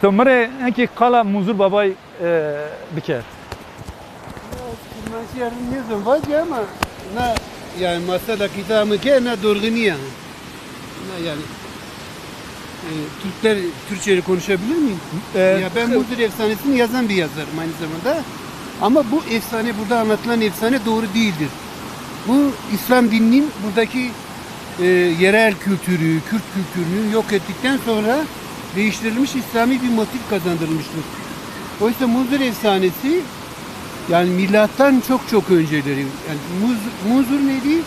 تمره هنکی قال منظور بابای بکرد. Ben yarın ne zaman var ama ne yani masada kitabı ki ne doğruluğu yani Türkler Türkçe'yi konuşabilir miyim? Ya ben Muzur efsanesini yazan bir yazarım aynı zamanda. Ama bu efsane burada anlatılan efsane doğru değildir. Bu İslam dininin buradaki yerel kültürü, Kürt kültürünü yok ettikten sonra değiştirilmiş İslami bir motif kazandırılmıştır. Oysa Muzur efsanesi yani milattan çok önceleri. Yani Muzur neydi?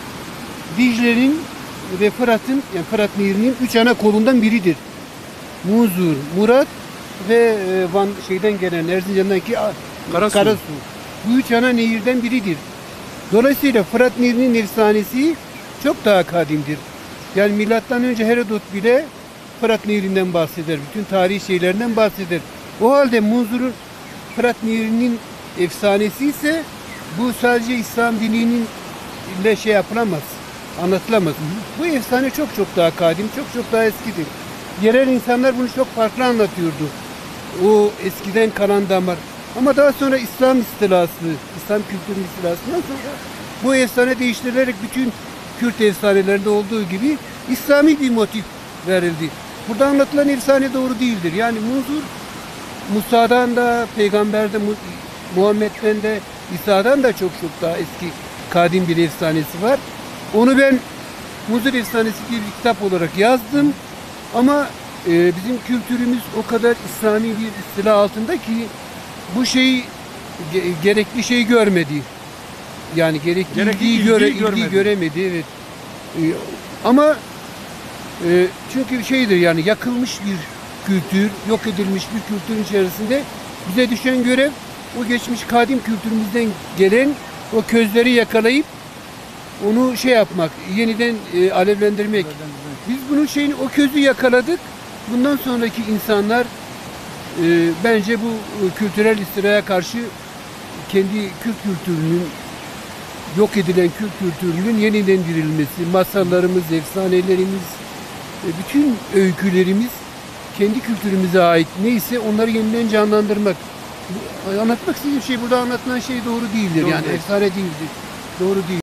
Dicle'nin ve Fırat'ın yani Fırat Nehri'nin 3 ana kolundan biridir. Muzur, Murat ve Van şeyden gelen Erzincan'daki Karasu. Bu 3 ana nehirden biridir. Dolayısıyla Fırat Nehri'nin efsanesi çok daha kadimdir. Yani milattan önce Herodot bile Fırat Nehri'nden bahseder. Bütün tarihi şeylerinden bahseder. O halde Muzur'un Fırat Nehri'nin efsanesi ise bu sadece İslam dininin ile şey yapılamaz, anlatılamaz. Bu efsane çok daha kadim, çok daha eskidir. Yerel insanlar bunu çok farklı anlatıyordu. O eskiden kalan damar. Ama daha sonra İslam istilası, İslam kültürü istilasından sonra bu efsane değiştirilerek bütün Kürt efsanelerinde olduğu gibi İslami bir motif verildi. Burada anlatılan efsane doğru değildir. Yani Muzur, Musa'dan da, Peygamber'de, Muhammed'den de, İsa'dan da çok daha eski, kadim bir efsanesi var. Onu ben Muzur efsanesi diye bir kitap olarak yazdım. Ama bizim kültürümüz o kadar İslami bir istila altında ki bu şeyi gerekli şeyi görmedi. Yani gerekli ilgiyi göremedi. Evet. Ama çünkü şeydir yani yakılmış bir kültür, yok edilmiş bir kültürün içerisinde bize düşen görev o geçmiş kadim kültürümüzden gelen o közleri yakalayıp onu şey yapmak, yeniden alevlendirmek. Biz bunun o közü yakaladık. Bundan sonraki insanlar bence bu kültürel istilaya karşı kendi Kürt kültürünün, yok edilen Kürt kültürünün yeniden dirilmesi, masallarımız, efsanelerimiz, bütün öykülerimiz kendi kültürümüze ait neyse onları yeniden canlandırmak. Anlatmak istediğim şey burada anlatılan şey doğru değildir. Yani efsane değildir. Doğru değil.